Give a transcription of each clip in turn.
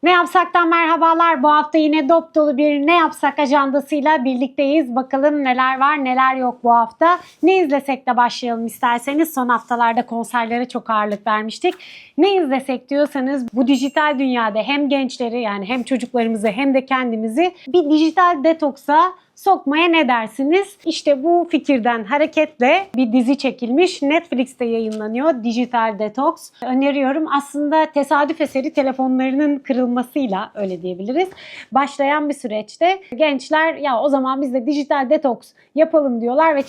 Ne Yapsak'tan merhabalar. Bu hafta yine dop dolu bir Ne Yapsak ajandasıyla birlikteyiz. Bakalım neler var neler yok bu hafta. Ne izlesek de başlayalım isterseniz. Son haftalarda konserlere çok ağırlık vermiştik. Ne izlesek diyorsanız bu dijital dünyada hem gençleri yani hem çocuklarımızı hem de kendimizi bir dijital detoksa sokmaya ne dersiniz? İşte bu fikirden hareketle bir dizi çekilmiş. Netflix'te yayınlanıyor. Dijital Detox. Öneriyorum. Aslında tesadüf eseri telefonlarının kırılmasıyla öyle diyebiliriz. Başlayan bir süreçte gençler ya o zaman biz de dijital detoks yapalım diyorlar ve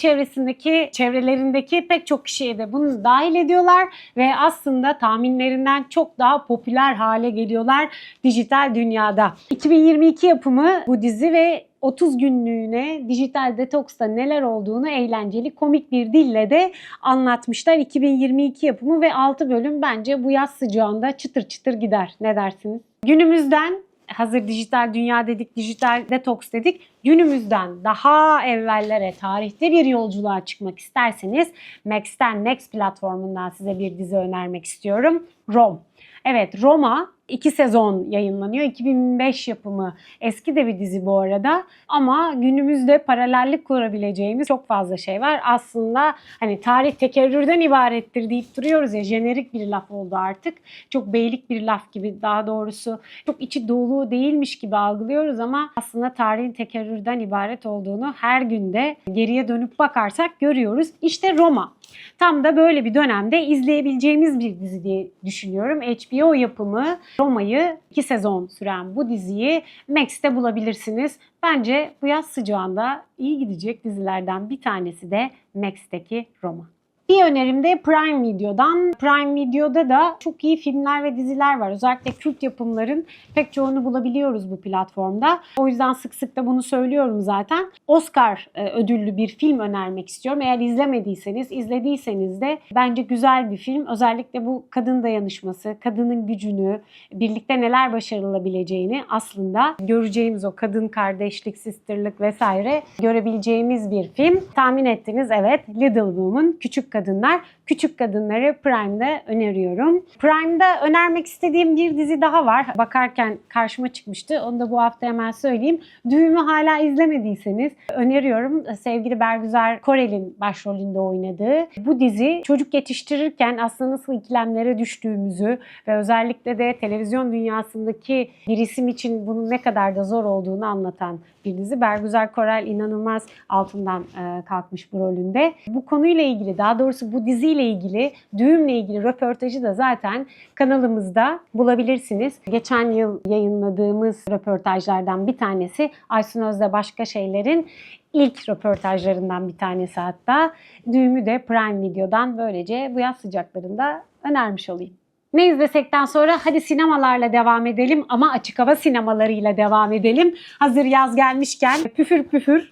çevrelerindeki pek çok kişiye de bunu dahil ediyorlar ve aslında tahminlerinden çok daha popüler hale geliyorlar dijital dünyada. 2022 yapımı bu dizi ve 30 günlüğüne dijital detoksta neler olduğunu eğlenceli, komik bir dille de anlatmışlar. 2022 yapımı ve 6 bölüm bence bu yaz sıcağında çıtır çıtır gider. Ne dersiniz? Günümüzden, hazır dijital dünya dedik, dijital detoks dedik. Günümüzden daha evvellere, tarihte bir yolculuğa çıkmak isterseniz Max'ten, Max platformundan size bir dizi önermek istiyorum. Rome. Evet, Roma 2 sezon yayınlanıyor. 2005 yapımı. Eski de bir dizi bu arada. Ama günümüzde paralellik kurabileceğimiz çok fazla şey var. Aslında hani tarih tekerrürden ibarettir deyip duruyoruz ya. Jenerik bir laf oldu artık. Çok beylik bir laf gibi, daha doğrusu çok içi dolu değilmiş gibi algılıyoruz ama aslında tarihin tekerrürden ibaret olduğunu her günde geriye dönüp bakarsak görüyoruz. İşte Roma. Tam da böyle bir dönemde izleyebileceğimiz bir dizi diye düşünüyorum. HBO yapımı Roma'yı 2 sezon süren bu diziyi Max'te bulabilirsiniz. Bence bu yaz sıcağında iyi gidecek dizilerden bir tanesi de Max'teki Roma. Bir önerim de Prime Video'dan. Prime Video'da da çok iyi filmler ve diziler var. Özellikle kült yapımların pek çoğunu bulabiliyoruz bu platformda. O yüzden sık sık da bunu söylüyorum zaten. Oscar ödüllü bir film önermek istiyorum. Eğer izlemediyseniz, izlediyseniz de bence güzel bir film. Özellikle bu kadın dayanışması, kadının gücünü, birlikte neler başarılabileceğini aslında göreceğimiz o kadın kardeşlik, sisterlık vesaire görebileceğimiz bir film. Tahmin ettiniz, evet, Little Women, Küçük Kadınlar. Küçük Kadınları Prime'de öneriyorum. Prime'da önermek istediğim bir dizi daha var. Bakarken karşıma çıkmıştı. Onu da bu hafta hemen söyleyeyim. Düğüm'ü hala izlemediyseniz öneriyorum. Sevgili Bergüzar Korel'in başrolünde oynadığı bu dizi çocuk yetiştirirken aslında nasıl ikilemlere düştüğümüzü ve özellikle de televizyon dünyasındaki bir isim için bunun ne kadar da zor olduğunu anlatan bir dizi. Bergüzar Korel inanılmaz altından kalkmış bu rolünde. Bu konuyla ilgili, daha doğrusu bu diziyle ilgili, düğümle ilgili röportajı da zaten kanalımızda bulabilirsiniz. Geçen yıl yayınladığımız röportajlardan bir tanesi Aysun Özde Başka Şeyler'in ilk röportajlarından bir tanesi hatta. Düğümü de Prime Video'dan böylece bu yaz sıcaklarında önermiş olayım. Ne izlesekten sonra hadi sinemalarla devam edelim ama açık hava sinemalarıyla devam edelim. Hazır yaz gelmişken püfür püfür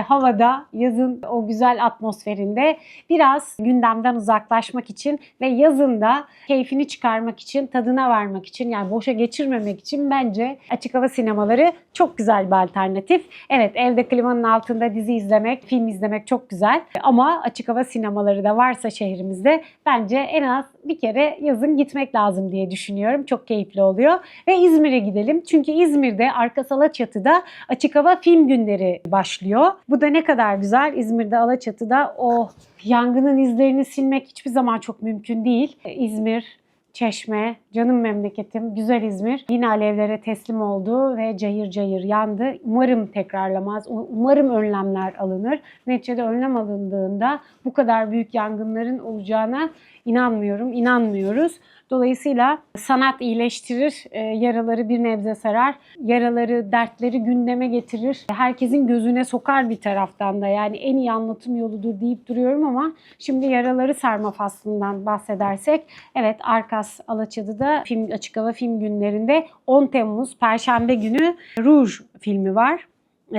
havada, yazın o güzel atmosferinde biraz gündemden uzaklaşmak için ve yazın da keyfini çıkarmak için, tadına varmak için, yani boşa geçirmemek için bence açık hava sinemaları çok güzel bir alternatif. Evet, evde klimanın altında dizi izlemek, film izlemek çok güzel ama açık hava sinemaları da varsa şehrimizde bence en az bir kere yazın gitmek lazım diye düşünüyorum. Çok keyifli oluyor. Ve İzmir'e gidelim. Çünkü İzmir'de Arkas Alaçatı'da açık hava film günleri başlıyor. Bu da ne kadar güzel. İzmir'de Alaçatı'da o yangının izlerini silmek hiçbir zaman çok mümkün değil. İzmir, Çeşme, canım memleketim, güzel İzmir yine alevlere teslim oldu ve cayır cayır yandı. Umarım tekrarlamaz, umarım önlemler alınır. Neticede önlem alındığında bu kadar büyük yangınların olacağına inanmıyoruz. Dolayısıyla sanat iyileştirir, yaraları bir nebze sarar, yaraları, dertleri gündeme getirir. Herkesin gözüne sokar bir taraftan da, yani en iyi anlatım yoludur deyip duruyorum ama şimdi yaraları sarma faslından bahsedersek, evet, Arkas Alaçatı'da açık hava film günlerinde 10 Temmuz Perşembe günü Rouge filmi var.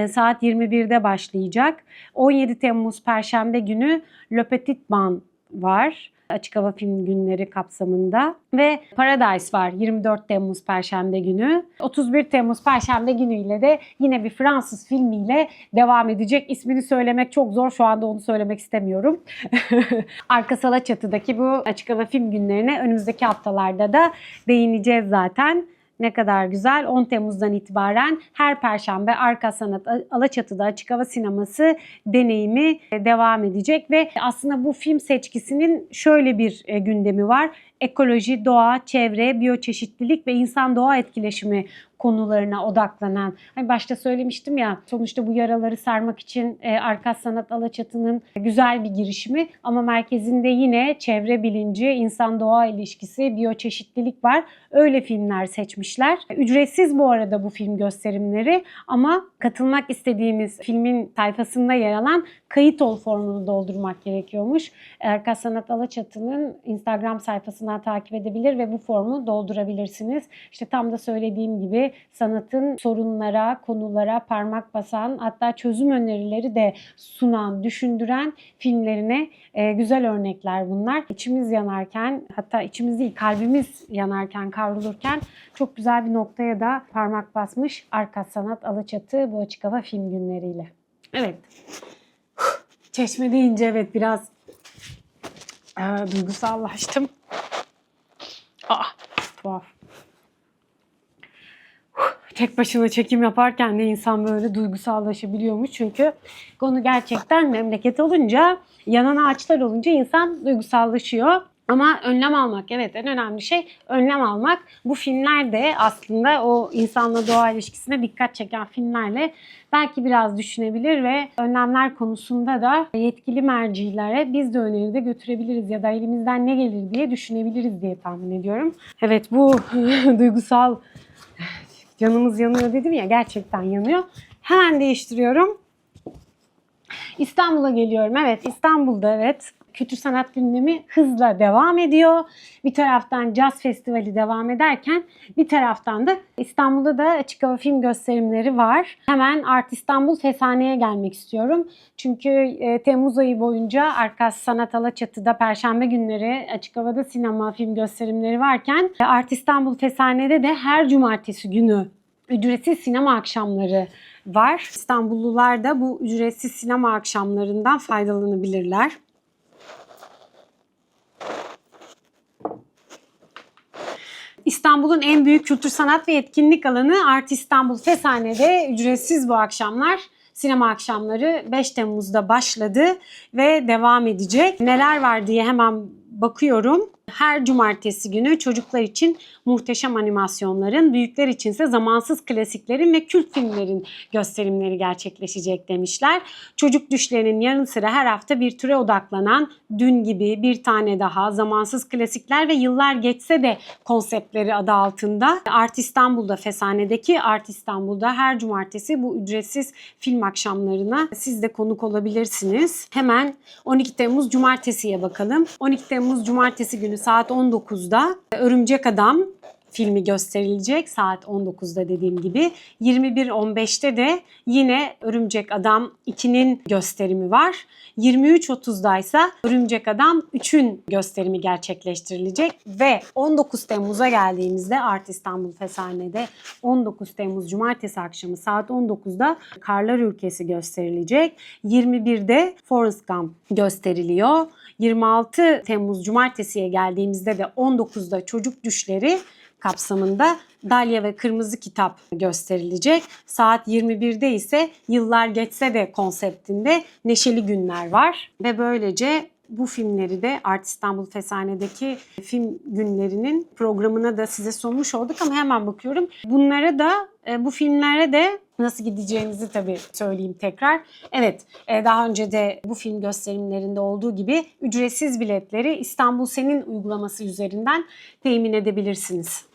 Saat 21'de başlayacak. 17 Temmuz Perşembe günü Le Petit Ban var. Açık hava film günleri kapsamında ve Paradise var 24 Temmuz Perşembe günü. 31 Temmuz Perşembe günüyle de yine bir Fransız filmiyle devam edecek. İsmini söylemek çok zor. Şu anda onu söylemek istemiyorum. Arkas Alaçatı'daki bu açık hava film günlerine önümüzdeki haftalarda da değineceğiz zaten. Ne kadar güzel. 10 Temmuz'dan itibaren her Perşembe Arka Sanat Alaçatı'da Açık Hava Sineması deneyimi devam edecek ve aslında bu film seçkisinin şöyle bir gündemi var. Ekoloji, doğa, çevre, biyoçeşitlilik ve insan-doğa etkileşimi konularına odaklanan. Hani başta söylemiştim ya, sonuçta bu yaraları sarmak için Arkas Sanat Alaçatı'nın güzel bir girişimi ama merkezinde yine çevre bilinci, insan-doğa ilişkisi, biyoçeşitlilik var. Öyle filmler seçmişler. Ücretsiz bu arada bu film gösterimleri ama katılmak istediğimiz filmin sayfasında yer alan kayıt ol formunu doldurmak gerekiyormuş. Arkas Sanat Alaçatı'nın Instagram sayfasından takip edebilir ve bu formu doldurabilirsiniz. İşte tam da söylediğim gibi sanatın sorunlara, konulara parmak basan, hatta çözüm önerileri de sunan, düşündüren filmlerine güzel örnekler bunlar. İçimiz yanarken, hatta içimiz değil kalbimiz yanarken, kavrulurken çok güzel bir noktaya da parmak basmış Arkas Sanat Alaçatı bu açık hava film günleriyle. Evet. Çeşme deyince evet biraz duygusallaştım. Tuhaf. Tek başına çekim yaparken de insan böyle duygusallaşabiliyormuş. Çünkü konu gerçekten memleket olunca, yanan ağaçlar olunca insan duygusallaşıyor. Ama önlem almak, evet en önemli şey önlem almak. Bu filmler de aslında o insanla doğa ilişkisine dikkat çeken filmlerle belki biraz düşünebilir ve önlemler konusunda da yetkili mercilere biz de öneride götürebiliriz ya da elimizden ne gelir diye düşünebiliriz diye tahmin ediyorum. Evet, bu duygusal canımız yanıyor dedim ya, gerçekten yanıyor. Hemen değiştiriyorum. İstanbul'a geliyorum. Evet, İstanbul'da evet kültür sanat gündemi hızla devam ediyor. Bir taraftan Caz Festivali devam ederken bir taraftan da İstanbul'da da açık hava film gösterimleri var. Hemen Art İstanbul Fesane'ye gelmek istiyorum. Çünkü Temmuz ayı boyunca Arkas Sanat Alaçatı'da Perşembe günleri açık havada sinema film gösterimleri varken Art İstanbul Fesane'de de her cumartesi günü ücretsiz sinema akşamları var. İstanbullular da bu ücretsiz sinema akşamlarından faydalanabilirler. İstanbul'un en büyük kültür sanat ve etkinlik alanı Art İstanbul Fesane'de ücretsiz bu akşamlar. Sinema akşamları 5 Temmuz'da başladı ve devam edecek. Neler var diye hemen bakıyorum. Her cumartesi günü çocuklar için muhteşem animasyonların, büyükler içinse zamansız klasiklerin ve kült filmlerin gösterimleri gerçekleşecek demişler. Çocuk düşlerinin yanı sıra her hafta bir türe odaklanan Dün gibi, Bir Tane Daha, Zamansız Klasikler ve Yıllar Geçse de konseptleri adı altında Art İstanbul'da, Fesane'deki Art İstanbul'da her cumartesi bu ücretsiz film akşamlarına siz de konuk olabilirsiniz. Hemen 12 Temmuz Cumartesi'ye bakalım. 12 Temmuz Cumartesi günü saat 19'da Örümcek Adam filmi gösterilecek. Saat 19'da dediğim gibi. 21.15'te de yine Örümcek Adam 2'nin gösterimi var. 23.30'da ise Örümcek Adam 3'ün gösterimi gerçekleştirilecek ve 19 Temmuz'a geldiğimizde Art İstanbul Fesane'de 19 Temmuz Cumartesi akşamı saat 19'da Karlar Ülkesi gösterilecek. 21'de Forrest Gump gösteriliyor. 26 Temmuz Cumartesi'ye geldiğimizde de 19'da Çocuk Düşleri kapsamında Dalya ve Kırmızı Kitap gösterilecek. Saat 21'de ise Yıllar Geçse de konseptinde Neşeli Günler var. Ve böylece bu filmleri de Art İstanbul Fesane'deki film günlerinin programına da size sunmuş olduk ama hemen bakıyorum. Bunlara da bu filmlere de nasıl gideceğinizi tabii söyleyeyim tekrar. Evet, daha önce de bu film gösterimlerinde olduğu gibi ücretsiz biletleri İstanbul Senin uygulaması üzerinden temin edebilirsiniz.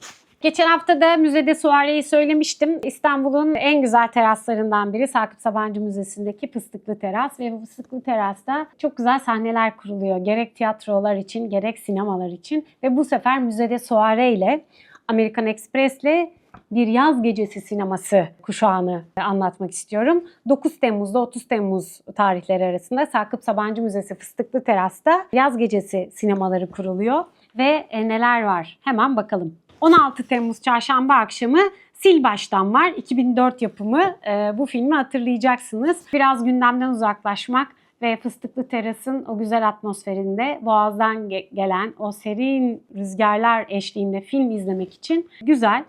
Geçen hafta da Müzede Suare'yi söylemiştim. İstanbul'un en güzel teraslarından biri Sakıp Sabancı Müzesi'ndeki Fıstıklı Teras ve bu Fıstıklı Teras'ta çok güzel sahneler kuruluyor. Gerek tiyatrolar için gerek sinemalar için ve bu sefer Müzede Suare ile American Express'le bir yaz gecesi sineması kuşağını anlatmak istiyorum. 9 Temmuz'da 30 Temmuz tarihleri arasında Sakıp Sabancı Müzesi Fıstıklı Teras'ta yaz gecesi sinemaları kuruluyor ve neler var hemen bakalım. 16 Temmuz Çarşamba akşamı Sil Baştan var. 2004 yapımı. Bu filmi hatırlayacaksınız. Biraz gündemden uzaklaşmak ve Fıstıklı Teras'ın o güzel atmosferinde Boğaz'dan gelen o serin rüzgarlar eşliğinde film izlemek için güzel.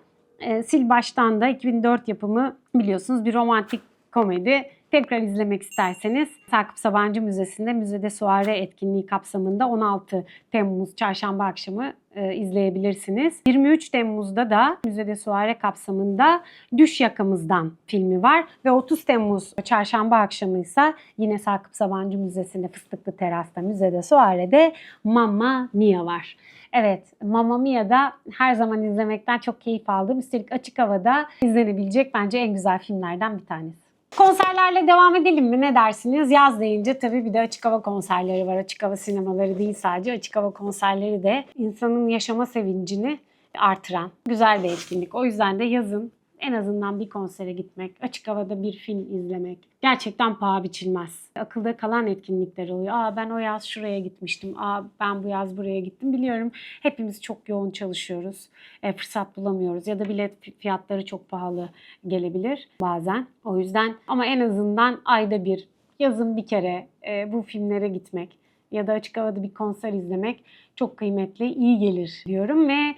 Sil Baştan da 2004 yapımı, biliyorsunuz, bir romantik komedi. Tekrar izlemek isterseniz Sakıp Sabancı Müzesi'nde Müzede Soare etkinliği kapsamında 16 Temmuz çarşamba akşamı izleyebilirsiniz. 23 Temmuz'da da Müzede Soare kapsamında Düş Yakamızdan filmi var ve 30 Temmuz çarşamba akşamı ise yine Sakıp Sabancı Müzesi'nde Fıstıklı Teras'ta Müzede Soare'de Mamma Mia var. Evet, Mamma Mia'da her zaman izlemekten çok keyif aldığım, üstelik açık havada izlenebilecek bence en güzel filmlerden bir tanesi. Konserlerle devam edelim mi? Ne dersiniz? Yaz deyince tabii bir de açık hava konserleri var. Açık hava sinemaları değil sadece. Açık hava konserleri de insanın yaşama sevincini artıran güzel bir etkinlik. O yüzden de yazın en azından bir konsere gitmek, açık havada bir film izlemek gerçekten paha biçilmez. Akılda kalan etkinlikler oluyor. Ben o yaz şuraya gitmiştim. Ben bu yaz buraya gittim. Biliyorum hepimiz çok yoğun çalışıyoruz. Fırsat bulamıyoruz ya da bilet fiyatları çok pahalı gelebilir bazen. O yüzden ama en azından ayda bir, yazın bir kere bu filmlere gitmek ya da açık havada bir konser izlemek çok kıymetli, iyi gelir diyorum ve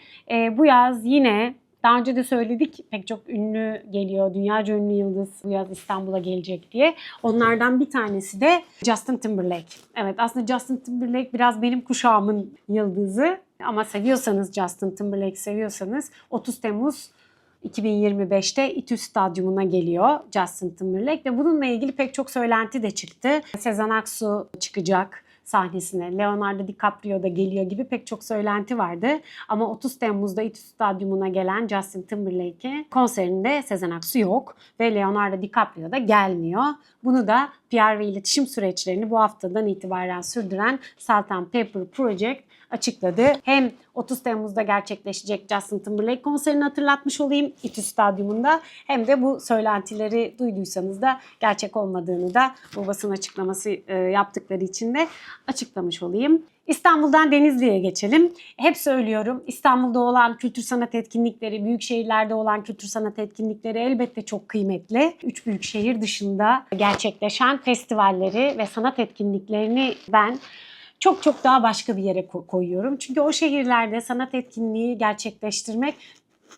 bu yaz yine daha önce de söyledik, pek çok ünlü geliyor. Dünyaca ünlü yıldız bu yaz İstanbul'a gelecek diye. Onlardan bir tanesi de Justin Timberlake. Evet, aslında Justin Timberlake biraz benim kuşağımın yıldızı. Ama seviyorsanız, Justin Timberlake seviyorsanız 30 Temmuz 2025'te İTÜ Stadyumuna geliyor Justin Timberlake ve bununla ilgili pek çok söylenti de çıktı. Sezen Aksu çıkacak sahnesine, Leonardo DiCaprio da geliyor gibi pek çok söylenti vardı. Ama 30 Temmuz'da İTÜ Stadyumuna gelen Justin Timberlake'in konserinde Sezen Aksu yok ve Leonardo DiCaprio da gelmiyor. Bunu da PR ve iletişim süreçlerini bu haftadan itibaren sürdüren Salt and Pepper Project açıkladı. Hem 30 Temmuz'da gerçekleşecek Justin Timberlake konserini hatırlatmış olayım İTÜ Stadyumunda, hem de bu söylentileri duyduysanız da gerçek olmadığını da bu basın açıklaması yaptıkları için de açıklamış olayım. İstanbul'dan Denizli'ye geçelim. Hep söylüyorum, İstanbul'da olan kültür sanat etkinlikleri, büyük şehirlerde olan kültür sanat etkinlikleri elbette çok kıymetli. 3 büyük şehir dışında gerçekleşen festivalleri ve sanat etkinliklerini ben çok daha başka bir yere koyuyorum. Çünkü o şehirlerde sanat etkinliği gerçekleştirmek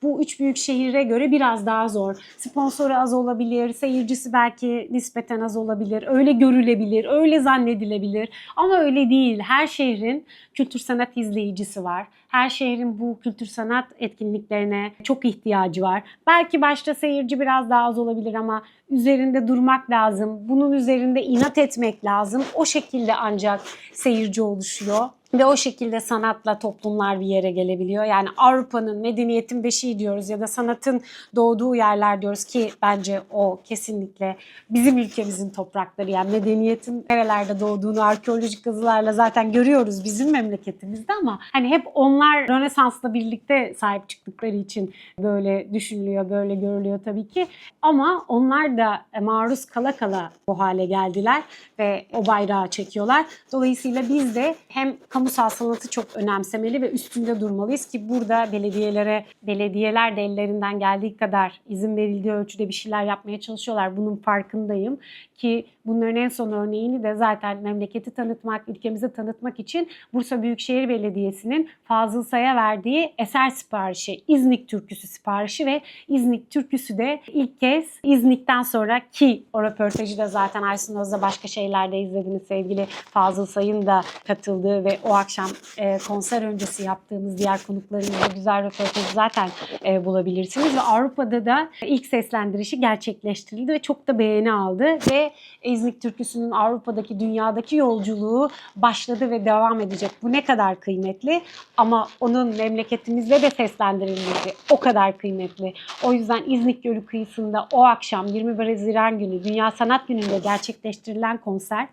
bu 3 büyük şehire göre biraz daha zor. Sponsoru az olabilir, seyircisi belki nispeten az olabilir, öyle görülebilir, öyle zannedilebilir. Ama öyle değil. Her şehrin kültür sanat izleyicisi var. Her şehrin bu kültür sanat etkinliklerine çok ihtiyacı var. Belki başta seyirci biraz daha az olabilir ama üzerinde durmak lazım. Bunun üzerinde inat etmek lazım. O şekilde ancak seyirci oluşuyor. Ve o şekilde sanatla toplumlar bir yere gelebiliyor. Yani Avrupa'nın, medeniyetin beşiği diyoruz ya da sanatın doğduğu yerler diyoruz ki bence o kesinlikle bizim ülkemizin toprakları. Yani medeniyetin nerelerde doğduğunu arkeolojik kazılarla zaten görüyoruz bizim memleketimizde ama hani hep onlar Rönesans'la birlikte sahip çıktıkları için böyle düşünülüyor, böyle görülüyor tabii ki. Ama onlar da maruz kala kala bu hale geldiler ve o bayrağı çekiyorlar. Dolayısıyla biz de hem kamusal sanatı çok önemsemeli ve üstünde durmalıyız ki burada belediyeler de ellerinden geldiği kadar izin verildiği ölçüde bir şeyler yapmaya çalışıyorlar. Bunun farkındayım ki bunların en son örneğini de zaten memleketi tanıtmak, ülkemizi tanıtmak için Bursa Büyükşehir Belediyesi'nin Fazıl Say'a verdiği eser siparişi, İznik Türküsü siparişi ve İznik Türküsü de ilk kez İznik'ten sonra, ki o röportajı da zaten Aysun Öz'de başka şeylerde izlediniz, sevgili Fazıl Say'ın da katıldığı ve o akşam konser öncesi yaptığımız diğer konuklarımızla güzel röportajı zaten bulabilirsiniz. Ve Avrupa'da da ilk seslendirişi gerçekleştirildi ve çok da beğeni aldı ve İznik Türküsü'nün Avrupa'daki, dünyadaki yolculuğu başladı ve devam edecek. Bu ne kadar kıymetli ama onun memleketimizde de seslendirilmesi o kadar kıymetli. O yüzden İznik Gölü kıyısında o akşam 21 Haziran günü Dünya Sanat Günü'nde gerçekleştirilen konser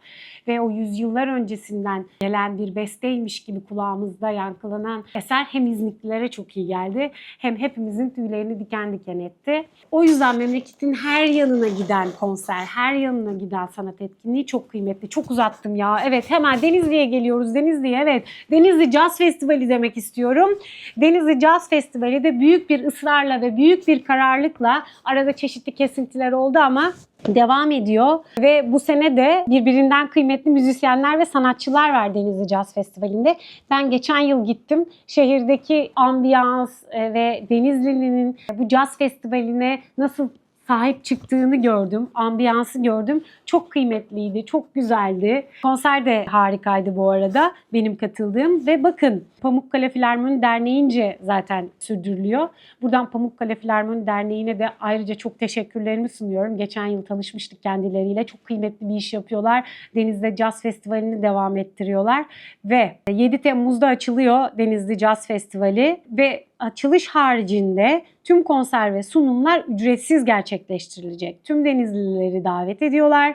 ve o yüzyıllar öncesinden gelen bir besteymiş gibi kulağımızda yankılanan eser hem İzniklilere çok iyi geldi hem hepimizin tüylerini diken diken etti. O yüzden memleketin her yanına giden konser, her yanına giden sanat etkinliği çok kıymetli. Çok uzattım ya. Evet, hemen Denizli'ye geliyoruz. Denizli'ye, evet. Denizli Jazz Festivali demek istiyorum. Denizli Jazz Festivali de büyük bir ısrarla ve büyük bir kararlılıkla, arada çeşitli kesintiler oldu ama devam ediyor ve bu sene de birbirinden kıymetli müzisyenler ve sanatçılar var Denizli Caz Festivali'nde. Ben geçen yıl gittim. Şehirdeki ambiyans ve Denizli'nin bu caz festivaline nasıl sahip çıktığını gördüm, ambiyansı gördüm. Çok kıymetliydi, çok güzeldi. Konser de harikaydı bu arada benim katıldığım ve bakın Pamukkale Filarmoni Derneği'nce zaten sürdürülüyor. Buradan Pamukkale Filarmoni Derneği'ne de ayrıca çok teşekkürlerimi sunuyorum. Geçen yıl tanışmıştık kendileriyle. Çok kıymetli bir iş yapıyorlar. Denizli Caz Festivali'ni devam ettiriyorlar ve 7 Temmuz'da açılıyor Denizli Caz Festivali ve açılış haricinde tüm konser ve sunumlar ücretsiz gerçekleştirilecek. Tüm Denizlileri davet ediyorlar.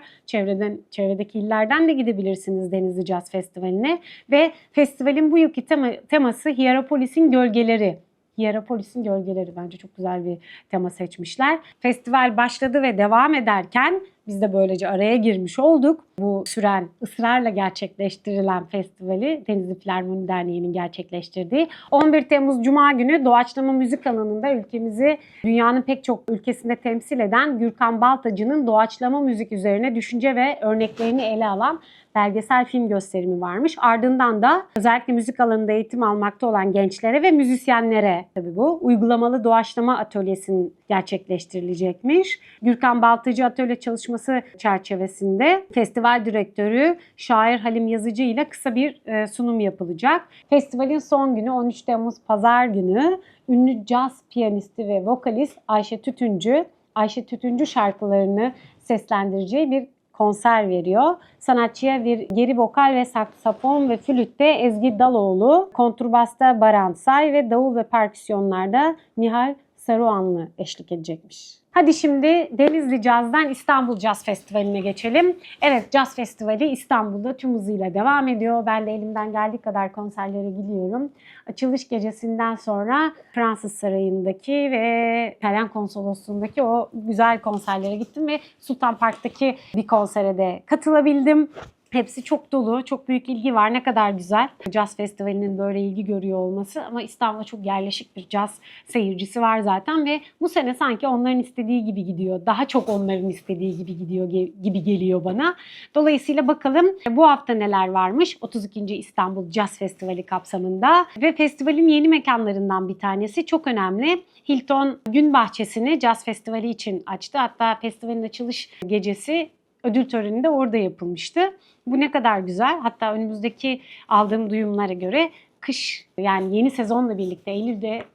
Çevredeki illerden de gidebilirsiniz Denizli Caz Festivali'ne. Ve festivalin bu yılki teması Hierapolis'in Gölgeleri. Hierapolis'in Gölgeleri bence çok güzel bir tema seçmişler. Festival başladı ve devam ederken biz de böylece araya girmiş olduk. Bu süren, ısrarla gerçekleştirilen festivali Denizli Filarmoni Derneği'nin gerçekleştirdiği 11 Temmuz Cuma günü doğaçlama müzik alanında ülkemizi dünyanın pek çok ülkesinde temsil eden Gürkan Baltacı'nın doğaçlama müzik üzerine düşünce ve örneklerini ele alan belgesel film gösterimi varmış. Ardından da özellikle müzik alanında eğitim almakta olan gençlere ve müzisyenlere tabii bu uygulamalı doğaçlama atölyesinin gerçekleştirilecekmiş. Gürkan Baltacı atölye çalışması çerçevesinde festival direktörü şair Halim Yazıcı ile kısa bir sunum yapılacak. Festivalin son günü 13 Temmuz Pazar günü ünlü caz piyanisti ve vokalist Ayşe Tütüncü şarkılarını seslendireceği bir konser veriyor. Sanatçıya bir geri vokal ve saksafon ve flütte Ezgi Daloğlu, kontrbasta Baran Say ve davul ve perküsyonlarda Nihal Saruhanlı eşlik edecekmiş. Hadi şimdi Denizli Caz'dan İstanbul Caz Festivali'ne geçelim. Evet, Caz Festivali İstanbul'da tüm hızıyla devam ediyor. Ben de elimden geldiği kadar konserlere gidiyorum. Açılış gecesinden sonra Fransız Sarayı'ndaki ve İtalyan Konsolosluğu'ndaki o güzel konserlere gittim ve Sultan Park'taki bir konsere de katılabildim. Hepsi çok dolu, çok büyük ilgi var. Ne kadar güzel. Caz Festivali'nin böyle ilgi görüyor olması ama İstanbul'da çok yerleşik bir caz seyircisi var zaten ve bu sene sanki onların istediği gibi gidiyor. Daha çok onların istediği gibi gidiyor gibi geliyor bana. Dolayısıyla bakalım bu hafta neler varmış 32. İstanbul Caz Festivali kapsamında ve festivalin yeni mekanlarından bir tanesi çok önemli. Hilton Gün Bahçesi'ni Caz Festivali için açtı. Hatta festivalin açılış gecesi ödül töreni de orada yapılmıştı. Bu ne kadar güzel. Hatta önümüzdeki aldığım duyumlara göre kış yani yeni sezonla birlikte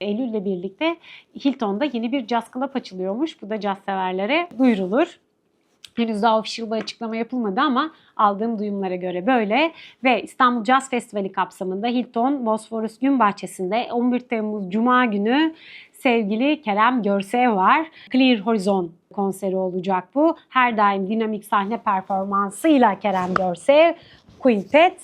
Eylül'le birlikte Hilton'da yeni bir Jazz Club açılıyormuş. Bu da caz severlere duyurulur. Henüz daha official bir açıklama yapılmadı ama aldığım duyumlara göre böyle. Ve İstanbul Caz Festivali kapsamında Hilton Bosphorus Gün Bahçesi'nde 11 Temmuz Cuma günü sevgili Kerem Görsev var. Clear Horizon konseri olacak bu. Her daim dinamik sahne performansıyla Kerem Görsev, Quintet,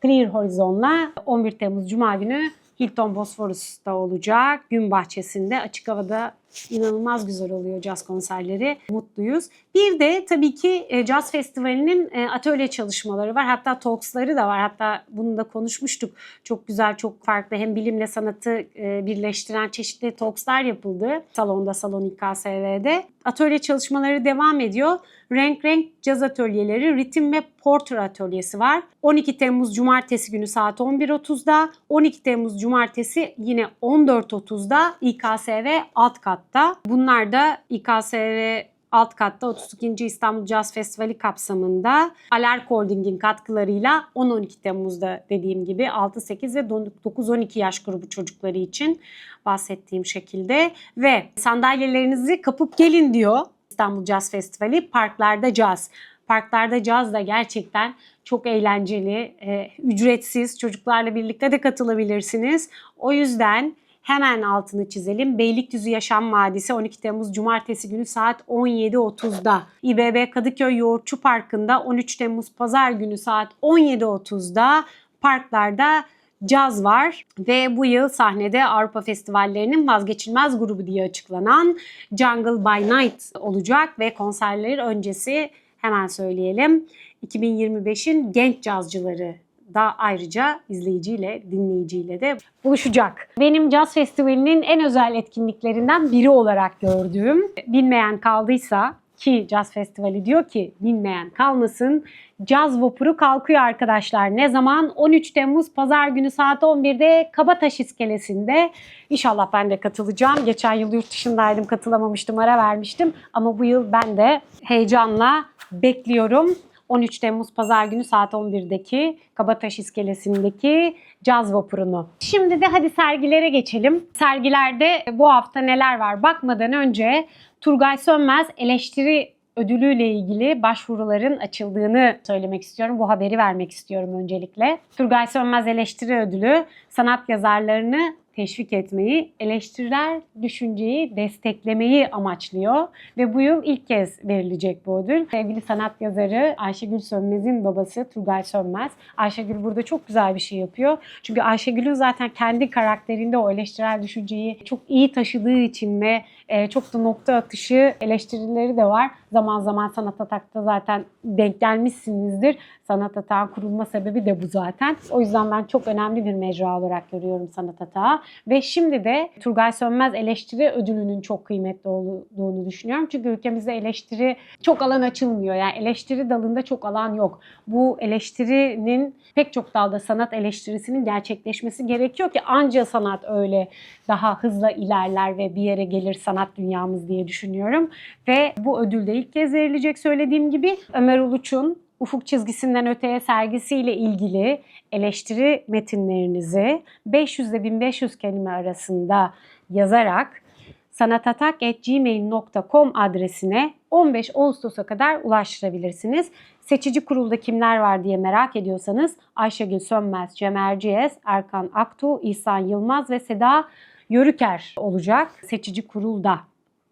Clear Horizon'la 11 Temmuz Cuma günü Hilton Bosphorus'ta olacak. Gün Bahçesi'nde açık havada inanılmaz güzel oluyor caz konserleri. Mutluyuz. Bir de tabii ki Caz Festivali'nin atölye çalışmaları var. Hatta talksları da var. Hatta bunu da konuşmuştuk. Çok güzel, çok farklı hem bilimle sanatı birleştiren çeşitli talkslar yapıldı. Salon İKSV'de. Atölye çalışmaları devam ediyor. Renk caz atölyeleri, ritim ve porter atölyesi var. 12 Temmuz Cumartesi günü saat 11.30'da, 12 Temmuz Cumartesi yine 14.30'da İKSV alt katta. Bunlar da İKSV alt katta 32. İstanbul Caz Festivali kapsamında Alark Holding'in katkılarıyla 10-12 Temmuz'da dediğim gibi 6-8 ve 9-12 yaş grubu çocukları için bahsettiğim şekilde ve sandalyelerinizi kapıp gelin diyor İstanbul Caz Festivali. Parklarda caz. Parklarda caz da gerçekten çok eğlenceli, ücretsiz, çocuklarla birlikte de katılabilirsiniz. O yüzden hemen altını çizelim. Beylikdüzü Yaşam Vadisi 12 Temmuz Cumartesi günü saat 17.30'da. İBB Kadıköy Yoğurtçu Parkı'nda 13 Temmuz Pazar günü saat 17.30'da parklarda caz var ve bu yıl sahnede Avrupa Festivallerinin vazgeçilmez grubu diye açıklanan Jungle by Night olacak ve konserleri öncesi hemen söyleyelim 2025'in genç cazcıları da ayrıca izleyiciyle, dinleyiciyle de buluşacak. Benim Caz Festivali'nin en özel etkinliklerinden biri olarak gördüğüm, bilmeyen kaldıysa ki Caz Festivali diyor ki dinleyen kalmasın. Caz vapuru kalkıyor arkadaşlar. Ne zaman? 13 Temmuz Pazar günü saat 11'de Kabataş İskelesi'nde. İnşallah ben de katılacağım. Geçen yıl yurt dışındaydım, katılamamıştım, ara vermiştim. Ama bu yıl ben de heyecanla bekliyorum. 13 Temmuz Pazar günü saat 11'deki Kabataş İskelesi'ndeki caz vapurunu. Şimdi de hadi sergilere geçelim. Sergilerde bu hafta neler var? Bakmadan önce Turgay Sönmez eleştiri ödülüyle ilgili başvuruların açıldığını söylemek istiyorum. Bu haberi vermek istiyorum öncelikle. Turgay Sönmez Eleştiri Ödülü sanat yazarlarını teşvik etmeyi, eleştirel düşünceyi desteklemeyi amaçlıyor ve bu yıl ilk kez verilecek bu ödül. Sevgili sanat yazarı Ayşegül Sönmez'in babası Turgay Sönmez. Ayşegül burada çok güzel bir şey yapıyor. Çünkü Ayşegül'ün zaten kendi karakterinde o eleştirel düşünceyi çok iyi taşıdığı için ve çok da nokta atışı eleştirileri de var. Zaman zaman Sanat Atak'ta zaten denk gelmişsinizdir. Sanat Atak'ın kurulma sebebi de bu zaten. O yüzden ben çok önemli bir mecra olarak görüyorum Sanat Atak'ı. Ve şimdi de Turgay Sönmez Eleştiri Ödülü'nün çok kıymetli olduğunu düşünüyorum. Çünkü ülkemizde eleştiri çok alan açılmıyor. Yani eleştiri dalında çok alan yok. Bu eleştirinin pek çok dalda sanat eleştirisinin gerçekleşmesi gerekiyor ki anca sanat öyle daha hızla ilerler ve bir yere gelir sanat dünyamız diye düşünüyorum. Ve bu ödül de ilk kez verilecek söylediğim gibi. Ömer Uluç'un Ufuk Çizgisinden Öteye sergisiyle ilgili eleştiri metinlerinizi 500 ile 1500 kelime arasında yazarak sanatatak@gmail.com adresine 15 Ağustos'a kadar ulaştırabilirsiniz. Seçici kurulda kimler var diye merak ediyorsanız Ayşegül Sönmez, Cem Erciyes, Erkan Aktuğ, İhsan Yılmaz ve Seda Yörüker olacak seçici kurulda.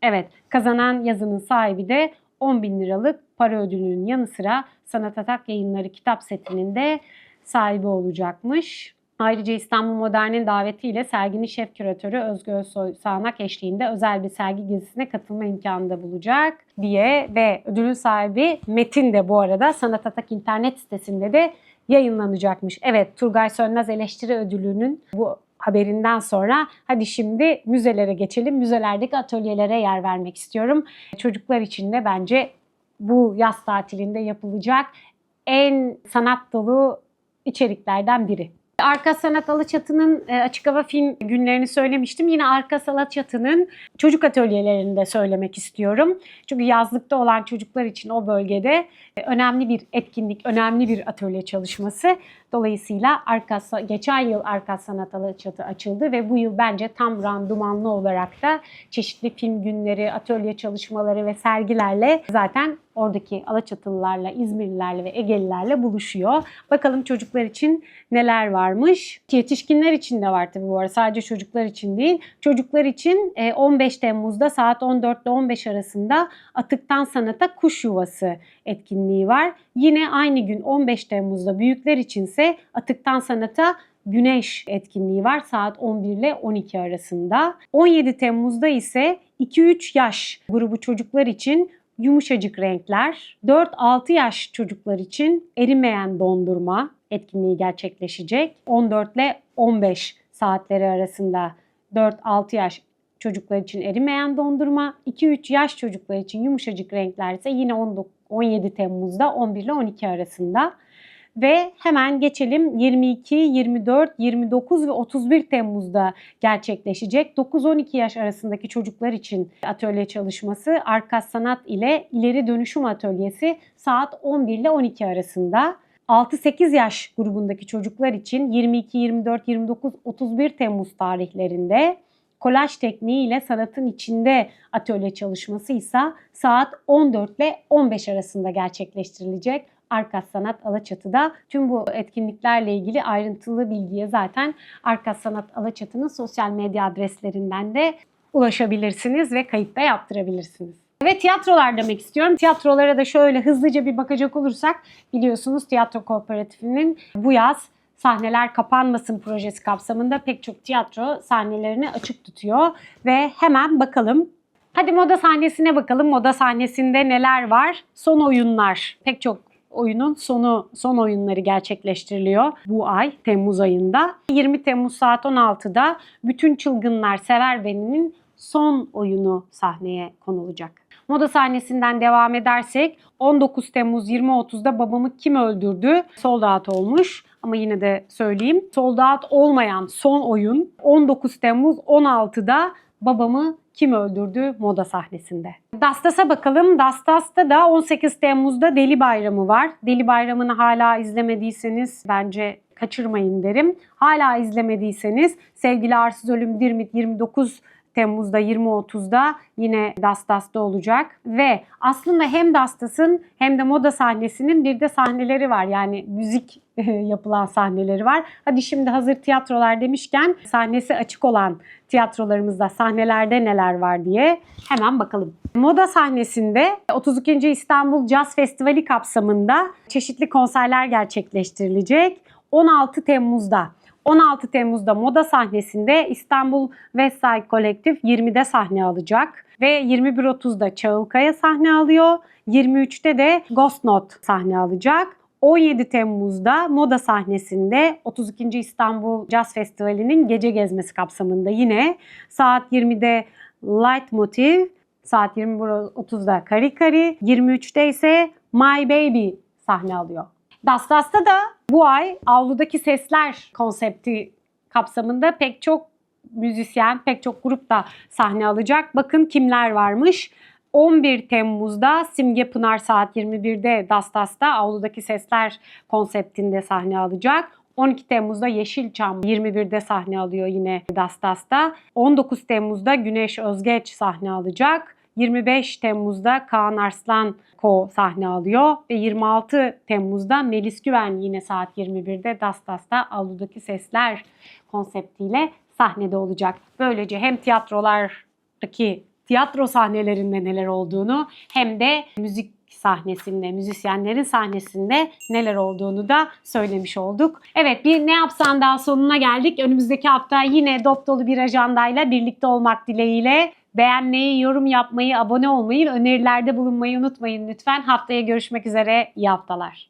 Evet, kazanan yazının sahibi de 10.000 liralık para ödülünün yanı sıra Sanat Atak Yayınları kitap setinin de sahibi olacakmış. Ayrıca İstanbul Modern'in davetiyle serginin şef küratörü Özgür Özsoy Sağnak eşliğinde özel bir sergi gezisine katılma imkanı da bulacak diye ve ödülün sahibi metin de bu arada Sanat Atak internet sitesinde de yayınlanacakmış. Evet, Turgay Sönmez Eleştiri Ödülü'nün bu haberinden sonra hadi şimdi müzelere geçelim. Müzelerdeki atölyelere yer vermek istiyorum. Çocuklar için de bence bu yaz tatilinde yapılacak en sanat dolu içeriklerden biri. Arkas Sanat Alaçatı'nın açık hava film günlerini söylemiştim. Yine Arkas Alaçatı'nın çocuk atölyelerini de söylemek istiyorum. Çünkü yazlıkta olan çocuklar için o bölgede önemli bir etkinlik, önemli bir atölye çalışması. Dolayısıyla geçen yıl Arkas Sanat Alaçatı açıldı ve bu yıl bence tam randımanlı olarak da çeşitli film günleri, atölye çalışmaları ve sergilerle zaten oradaki Alaçatılılarla, İzmirlilerle ve Egelilerle buluşuyor. Bakalım çocuklar için neler varmış. Yetişkinler için de var tabii bu arada. Sadece çocuklar için değil. Çocuklar için 15 Temmuz'da saat 14 ile 15 arasında Atıktan Sanata Kuş Yuvası etkinliği var. Yine aynı gün 15 Temmuz'da büyükler içinse Atıktan Sanata Güneş etkinliği var saat 11 ile 12 arasında. 17 Temmuz'da ise 2-3 yaş grubu çocuklar için Yumuşacık Renkler, 4-6 yaş çocuklar için Erimeyen Dondurma etkinliği gerçekleşecek. 14 ile 15 saatleri arasında 4-6 yaş çocuklar için Erimeyen Dondurma, 2-3 yaş çocuklar için Yumuşacık Renkler ise yine 17 Temmuz'da 11 ile 12 arasında. Ve hemen geçelim 22, 24, 29 ve 31 Temmuz'da gerçekleşecek 9-12 yaş arasındaki çocuklar için atölye çalışması Arkas Sanat ile İleri Dönüşüm Atölyesi saat 11 ile 12 arasında. 6-8 yaş grubundaki çocuklar için 22, 24, 29, 31 Temmuz tarihlerinde kolaj tekniği ile sanatın içinde atölye çalışması ise saat 14 ile 15 arasında gerçekleştirilecek. Arkas Sanat Alaçatı'da. Tüm bu etkinliklerle ilgili ayrıntılı bilgiye zaten Arkas Sanat Alaçatı'nın sosyal medya adreslerinden de ulaşabilirsiniz ve kayıt da yaptırabilirsiniz. Ve tiyatrolar demek istiyorum. Tiyatrolara da şöyle hızlıca bir bakacak olursak biliyorsunuz Tiyatro Kooperatifinin bu yaz Sahneler Kapanmasın projesi kapsamında pek çok tiyatro sahnelerini açık tutuyor ve hemen bakalım. Hadi moda sahnesine bakalım. Moda sahnesinde neler var? Son oyunlar. Pek çok oyunun son oyunları gerçekleştiriliyor bu ay Temmuz ayında. 20 Temmuz saat 16'da Bütün Çılgınlar Sever Beni'nin son oyunu sahneye konulacak. Moda sahnesinden devam edersek 19 Temmuz 20.30'da Babamı Kim Öldürdü sold out olmuş. Ama yine de söyleyeyim, sold out olmayan son oyun 19 Temmuz 16'da Babamı Kim Öldürdü moda sahnesinde. Dastas'a bakalım. Dastas'ta da 18 Temmuz'da Deli Bayramı var. Deli Bayramı'nı hala izlemediyseniz bence kaçırmayın derim. Hala izlemediyseniz Sevgili Arsız Ölüm Dirmit 29 Temmuz'da 20.30'da yine Dastas'ta olacak. Ve aslında hem Dastas'ın hem de moda sahnesinin bir de sahneleri var. Yani müzik yapılan sahneleri var. Hadi şimdi hazır tiyatrolar demişken sahnesi açık olan tiyatrolarımızda sahnelerde neler var diye hemen bakalım. Moda sahnesinde 32. İstanbul Jazz Festivali kapsamında çeşitli konserler gerçekleştirilecek. 16 Temmuz'da moda sahnesinde İstanbul Westside Collective 20'de sahne alacak ve 21.30'da Çağılkaya sahne alıyor. 23'te de Ghost Note sahne alacak. 17 Temmuz'da moda sahnesinde 32. İstanbul Jazz Festivali'nin gece gezmesi kapsamında yine saat 20'de Light Motive, saat 21.30'da Kari Kari, 23'te ise My Baby sahne alıyor. Dastas'ta da bu ay Avludaki Sesler konsepti kapsamında pek çok müzisyen, pek çok grup da sahne alacak. Bakın kimler varmış. 11 Temmuz'da Simge Pınar saat 21'de Dastas'ta Avludaki Sesler konseptinde sahne alacak. 12 Temmuz'da Yeşilçam 21'de sahne alıyor yine Dastas'ta. 19 Temmuz'da Güneş Özgeç sahne alacak. 25 Temmuz'da Kaan Arslan sahne alıyor ve 26 Temmuz'da Melis Güven yine saat 21'de Dastas'ta Avludaki Sesler konseptiyle sahnede olacak. Böylece hem tiyatrolardaki tiyatro sahnelerinde neler olduğunu hem de müzik sahnesinde, müzisyenlerin sahnesinde neler olduğunu da söylemiş olduk. Evet, bir Ne Yapsan daha sonuna geldik. Önümüzdeki hafta yine dop dolu bir ajandayla birlikte olmak dileğiyle. Beğenmeyi, yorum yapmayı, abone olmayı, önerilerde bulunmayı unutmayın lütfen. Haftaya görüşmek üzere. İyi haftalar.